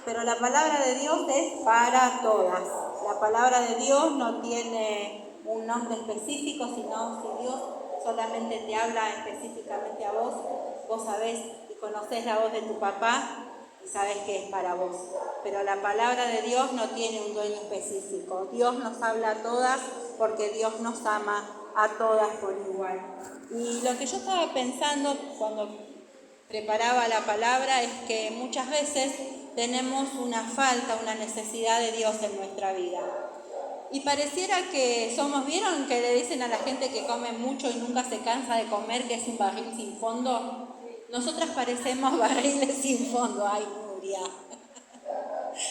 pero la palabra de Dios es para todas. La palabra de Dios no tiene un nombre específico, sino si Dios solamente te habla específicamente a vos, vos sabés y conocés la voz de tu papá y sabés que es para vos. Pero la palabra de Dios no tiene un dueño específico. Dios nos habla a todas porque Dios nos ama a todas por igual. Y lo que yo estaba pensando cuando preparaba la palabra es que muchas veces tenemos una falta, una necesidad de Dios en nuestra vida. Y pareciera que ¿vieron que le dicen a la gente que come mucho y nunca se cansa de comer que es un barril sin fondo? Nosotras parecemos barriles sin fondo. Ay, Nuria.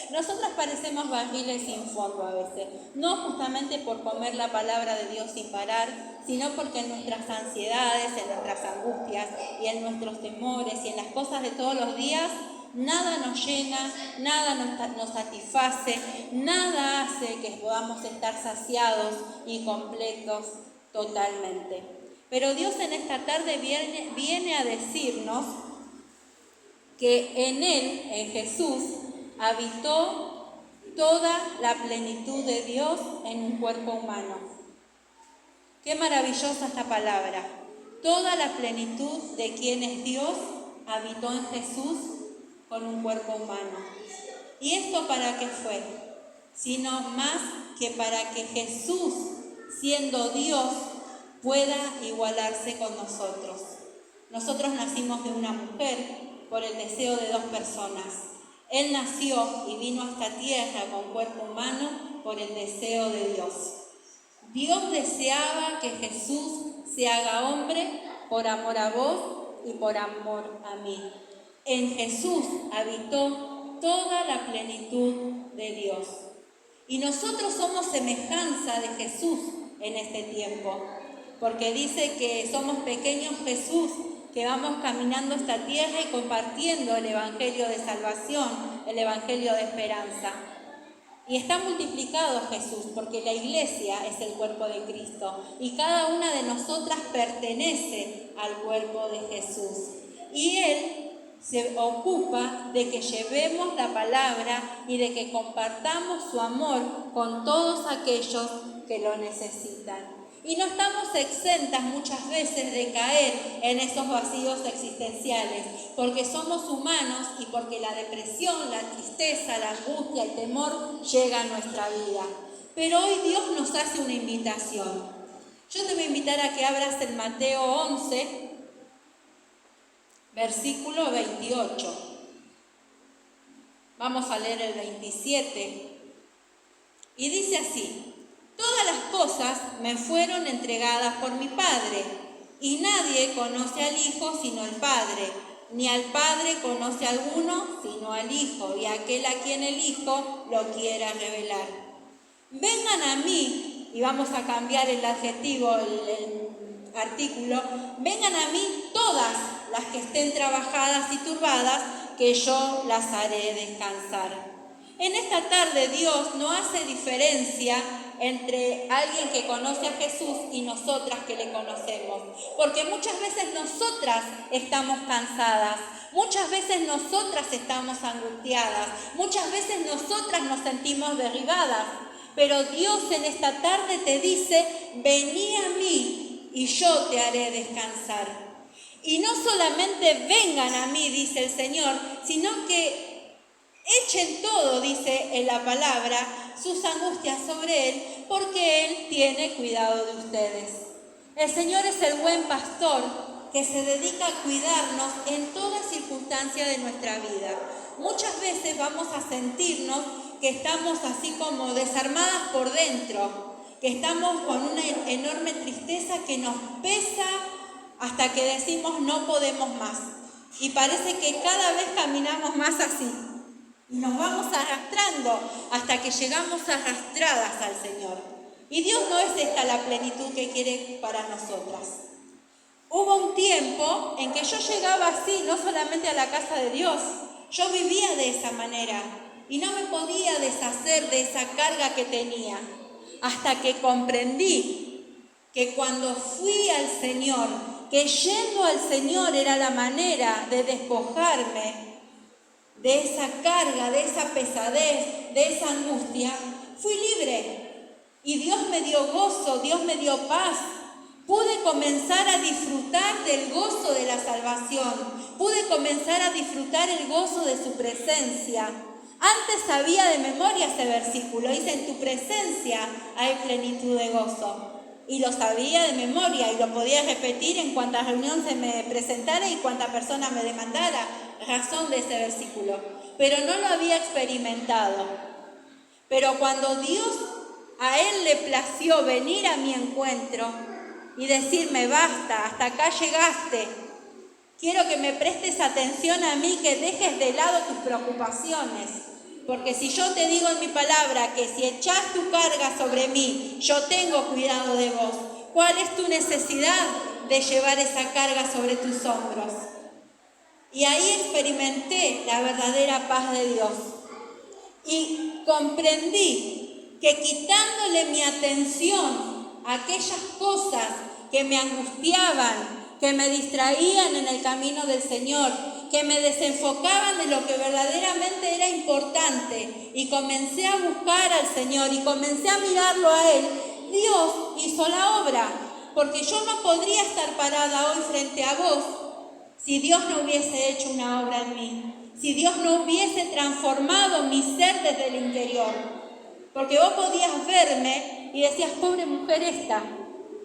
Nosotras parecemos barriles sin fondo a veces, no justamente por comer la palabra de Dios sin parar, sino porque en nuestras ansiedades, en nuestras angustias y en nuestros temores y en las cosas de todos los días, nada nos llena, nada nos satisface, nada hace que podamos estar saciados y completos totalmente. Pero Dios en esta tarde viene a decirnos que en Él, en Jesús, habitó toda la plenitud de Dios en un cuerpo humano. Qué maravillosa esta palabra. Toda la plenitud de quien es Dios habitó en Jesús con un cuerpo humano. ¿Y esto para qué fue? Sino más que para que Jesús, siendo Dios, pueda igualarse con nosotros. Nosotros nacimos de una mujer por el deseo de dos personas. Él nació y vino a esta tierra con cuerpo humano por el deseo de Dios. Dios deseaba que Jesús se haga hombre por amor a vos y por amor a mí. En Jesús habitó toda la plenitud de Dios. Y nosotros somos semejanza de Jesús en este tiempo, porque dice que somos pequeños Jesús, que vamos caminando esta tierra y compartiendo el evangelio de salvación, el evangelio de esperanza. Y está multiplicado Jesús, porque la iglesia es el cuerpo de Cristo y cada una de nosotras pertenece al cuerpo de Jesús. Y Él se ocupa de que llevemos la palabra y de que compartamos su amor con todos aquellos que lo necesitan. Y no estamos exentas muchas veces de caer en esos vacíos existenciales, porque somos humanos y porque la depresión, la tristeza, la angustia, el temor llega a nuestra vida. Pero hoy Dios nos hace una invitación. Yo te voy a invitar a que abras en Mateo 11, versículo 28. Vamos a leer el 27. Y dice así: todas las cosas me fueron entregadas por mi Padre, y nadie conoce al Hijo sino el Padre, ni al Padre conoce a alguno sino al Hijo, y aquel a quien el Hijo lo quiera revelar. Vengan a mí, y vamos a cambiar el adjetivo, el artículo, vengan a mí todas las que estén trabajadas y turbadas, que yo las haré descansar. En esta tarde Dios no hace diferencia entre alguien que conoce a Jesús y nosotras que le conocemos, porque muchas veces nosotras estamos cansadas, muchas veces nosotras estamos angustiadas, muchas veces nosotras nos sentimos derribadas, pero Dios en esta tarde te dice: vení a mí y yo te haré descansar. Y no solamente vengan a mí, dice el Señor, sino que echen todo, dice en la palabra, sus angustias sobre Él, porque Él tiene cuidado de ustedes. El Señor es el buen pastor que se dedica a cuidarnos en toda circunstancia de nuestra vida. Muchas veces vamos a sentirnos que estamos así como desarmadas por dentro, que estamos con una enorme tristeza que nos pesa hasta que decimos no podemos más. Y parece que cada vez caminamos más así. Y nos vamos arrastrando hasta que llegamos arrastradas al Señor. Y Dios no es esta la plenitud que quiere para nosotras. Hubo un tiempo en que yo llegaba así, no solamente a la casa de Dios, yo vivía de esa manera y no me podía deshacer de esa carga que tenía, hasta que comprendí que cuando fui al Señor, que yendo al Señor era la manera de despojarme de esa carga, de esa pesadez, de esa angustia, fui libre. Y Dios me dio gozo, Dios me dio paz. Pude comenzar a disfrutar del gozo de la salvación. Pude comenzar a disfrutar el gozo de su presencia. Antes sabía de memoria ese versículo. Dice, en tu presencia hay plenitud de gozo. Y lo sabía de memoria y lo podía repetir en cuanta reunión se me presentara y cuanta persona me demandara razón de ese versículo. Pero no lo había experimentado. Pero cuando Dios a él le plació venir a mi encuentro y decirme, basta, hasta acá llegaste, quiero que me prestes atención a mí, que dejes de lado tus preocupaciones. Porque si yo te digo en mi palabra que si echás tu carga sobre mí, yo tengo cuidado de vos, ¿cuál es tu necesidad de llevar esa carga sobre tus hombros? Y ahí experimenté la verdadera paz de Dios. Y comprendí que quitándole mi atención a aquellas cosas que me angustiaban, que me distraían en el camino del Señor, que me desenfocaban de lo que verdaderamente era importante, y comencé a buscar al Señor y comencé a mirarlo a Él, Dios hizo la obra, porque yo no podría estar parada hoy frente a vos si Dios no hubiese hecho una obra en mí, si Dios no hubiese transformado mi ser desde el interior. Porque vos podías verme y decías, pobre mujer esta,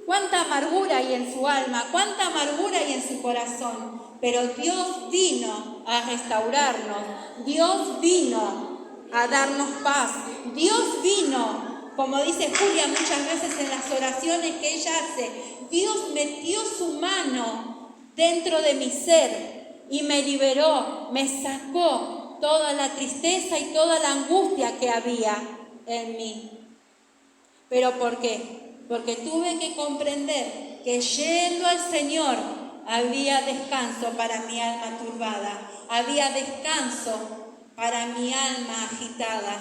cuánta amargura hay en su alma, cuánta amargura hay en su corazón. Pero Dios vino a restaurarnos, Dios vino a darnos paz, Dios vino, como dice Julia muchas veces en las oraciones que ella hace, Dios metió su mano dentro de mi ser y me liberó, me sacó toda la tristeza y toda la angustia que había en mí. ¿Pero por qué? Porque tuve que comprender que yendo al Señor había descanso para mi alma turbada, había descanso para mi alma agitada.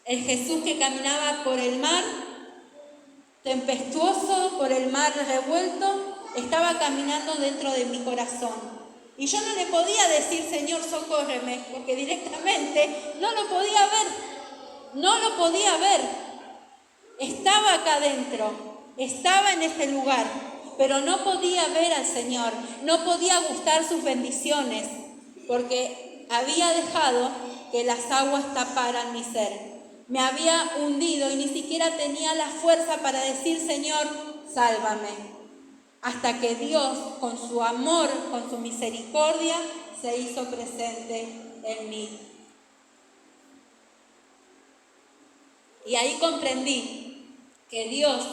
El Jesús que caminaba por el mar tempestuoso, por el mar revuelto, estaba caminando dentro de mi corazón. Y yo no le podía decir, Señor, socórreme, porque directamente no lo podía ver. Estaba acá dentro, estaba en este lugar, pero no podía ver al Señor, no podía gustar sus bendiciones, porque había dejado que las aguas taparan mi ser. Me había hundido y ni siquiera tenía la fuerza para decir, Señor, sálvame. Hasta que Dios, con su amor, con su misericordia, se hizo presente en mí. Y ahí comprendí que Dios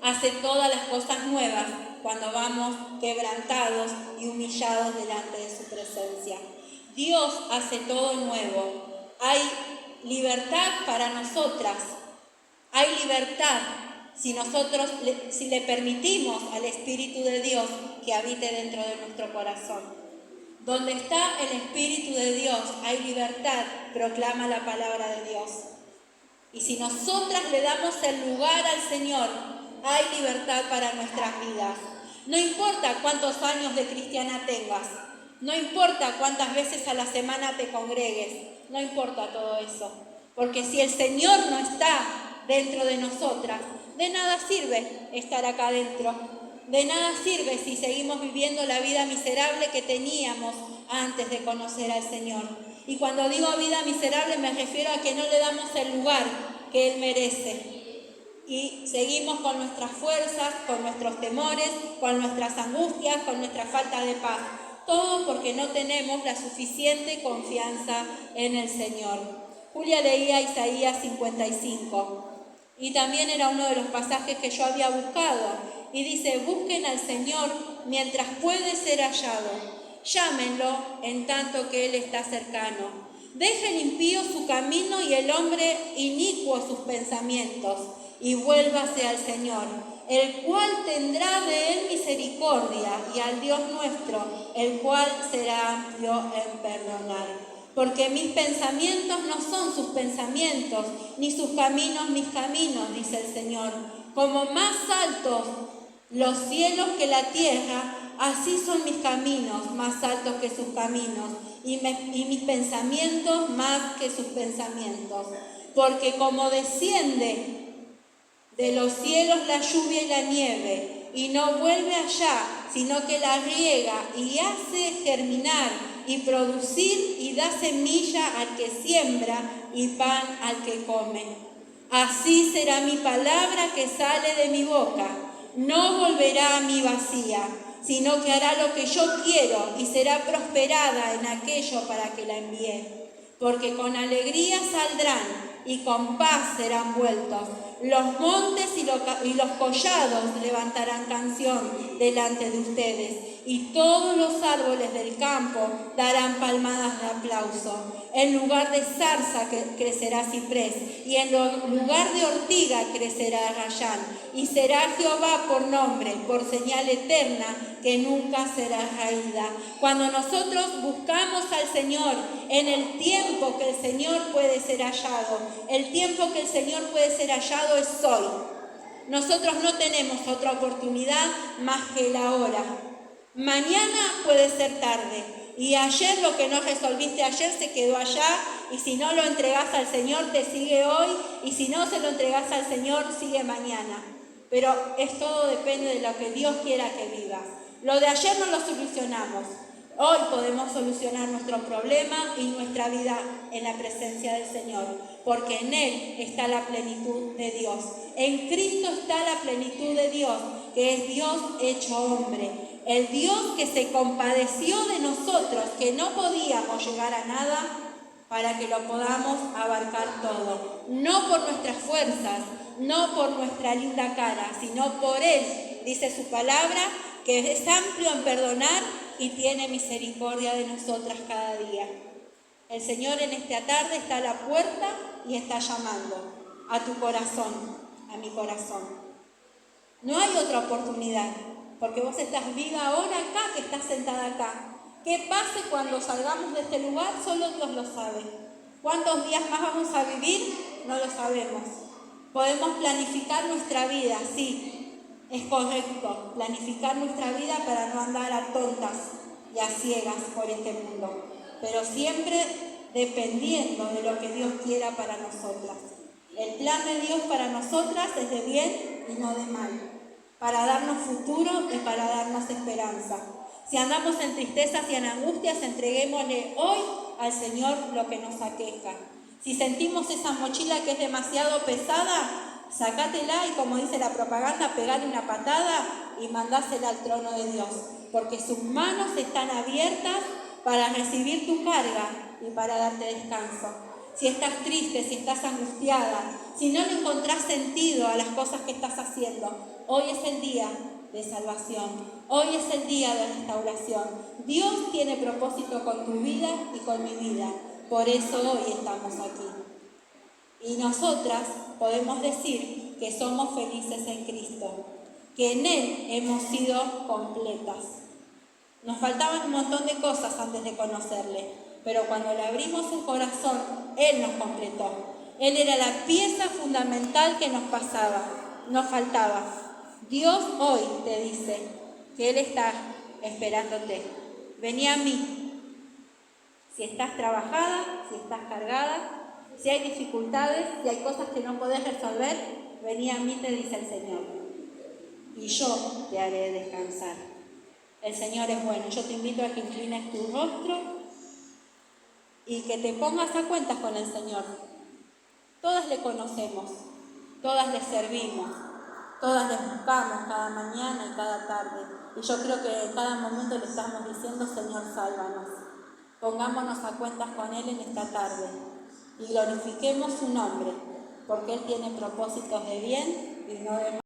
hace todas las cosas nuevas cuando vamos quebrantados y humillados delante de su presencia. Dios hace todo nuevo. Hay libertad para nosotras. Hay libertad si le permitimos al Espíritu de Dios que habite dentro de nuestro corazón. Donde está el Espíritu de Dios hay libertad, proclama la palabra de Dios. Y si nosotras le damos el lugar al Señor, hay libertad para nuestras vidas. No importa cuántos años de cristiana tengas, no importa cuántas veces a la semana te congregues, no importa todo eso. Porque si el Señor no está dentro de nosotras, de nada sirve estar acá adentro. De nada sirve si seguimos viviendo la vida miserable que teníamos antes de conocer al Señor. Y cuando digo vida miserable me refiero a que no le damos el lugar que Él merece. Y seguimos con nuestras fuerzas, con nuestros temores, con nuestras angustias, con nuestra falta de paz. Todo porque no tenemos la suficiente confianza en el Señor. Julia leía Isaías 55 y también era uno de los pasajes que yo había buscado. Y dice, busquen al Señor mientras puede ser hallado. Llámenlo en tanto que Él está cercano. Deje el impío su camino y el hombre inicuo sus pensamientos, y vuélvase al Señor, el cual tendrá de él misericordia, y al Dios nuestro, el cual será amplio en perdonar. Porque mis pensamientos no son sus pensamientos, ni sus caminos mis caminos, dice el Señor. Como más altos los cielos que la tierra, así son mis caminos, más altos que sus caminos, y mis pensamientos más que sus pensamientos. Porque como desciende de los cielos la lluvia y la nieve, y no vuelve allá, sino que la riega y hace germinar y producir y da semilla al que siembra y pan al que come. Así será mi palabra que sale de mi boca. No volverá a mí vacía, sino que hará lo que yo quiero y será prosperada en aquello para que la envié. Porque con alegría saldrán y con paz serán vueltos. Los montes y los collados levantarán canción delante de ustedes, y todos los árboles del campo darán palmadas de aplauso. En lugar de zarza crecerá ciprés, y en lugar de ortiga crecerá rayán. Y será Jehová por nombre, por señal eterna, que nunca será raída. Cuando nosotros buscamos al Señor en el tiempo que el Señor puede ser hallado, el tiempo que el Señor puede ser hallado es hoy. Nosotros no tenemos otra oportunidad más que la hora. Mañana puede ser tarde, y ayer lo que no resolviste ayer se quedó allá, y si no lo entregás al Señor te sigue hoy, y si no se lo entregás al Señor sigue mañana. Pero todo depende de lo que Dios quiera que vivas. Lo de ayer no lo solucionamos. Hoy podemos solucionar nuestro problema y nuestra vida en la presencia del Señor, porque en Él está la plenitud de Dios. En Cristo está la plenitud de Dios, que es Dios hecho hombre. El Dios que se compadeció de nosotros, que no podíamos llegar a nada, para que lo podamos abarcar todo. No por nuestras fuerzas, no por nuestra linda cara, sino por Él, dice su palabra, que es amplio en perdonar y tiene misericordia de nosotras cada día. El Señor en esta tarde está a la puerta y está llamando a tu corazón, a mi corazón. No hay otra oportunidad, porque vos estás viva ahora acá, que estás sentada acá. ¿Qué pase cuando salgamos de este lugar? Solo Dios lo sabe. ¿Cuántos días más vamos a vivir? No lo sabemos. Podemos planificar nuestra vida, sí. Es correcto planificar nuestra vida para no andar a tontas y a ciegas por este mundo, pero siempre dependiendo de lo que Dios quiera para nosotras. El plan de Dios para nosotras es de bien y no de mal, para darnos futuro y para darnos esperanza. Si andamos en tristezas y en angustias, entreguémosle hoy al Señor lo que nos aqueja. Si sentimos esa mochila que es demasiado pesada, sacátela y, como dice la propaganda, pegale una patada y mandásela al trono de Dios, porque sus manos están abiertas para recibir tu carga y para darte descanso. Si estás triste, si estás angustiada, si no le encontrás sentido a las cosas que estás haciendo, hoy es el día de salvación, hoy es el día de restauración. Dios tiene propósito con tu vida y con mi vida, por eso hoy estamos aquí. Y nosotras podemos decir que somos felices en Cristo, que en Él hemos sido completas. Nos faltaban un montón de cosas antes de conocerle, pero cuando le abrimos el corazón, Él nos completó. Él era la pieza fundamental que nos faltaba. Dios hoy te dice que Él está esperándote. Vení a mí. Si estás trabajada, si estás cargada, si hay dificultades, si hay cosas que no podés resolver, vení a mí, te dice el Señor, y yo te haré descansar. El Señor es bueno. Yo te invito a que inclines tu rostro y que te pongas a cuentas con el Señor. Todas le conocemos, todas le servimos, todas le buscamos cada mañana y cada tarde. Y yo creo que en cada momento le estamos diciendo: Señor, sálvanos. Pongámonos a cuentas con Él en esta tarde y glorifiquemos su nombre, porque Él tiene propósitos de bien y no de mal.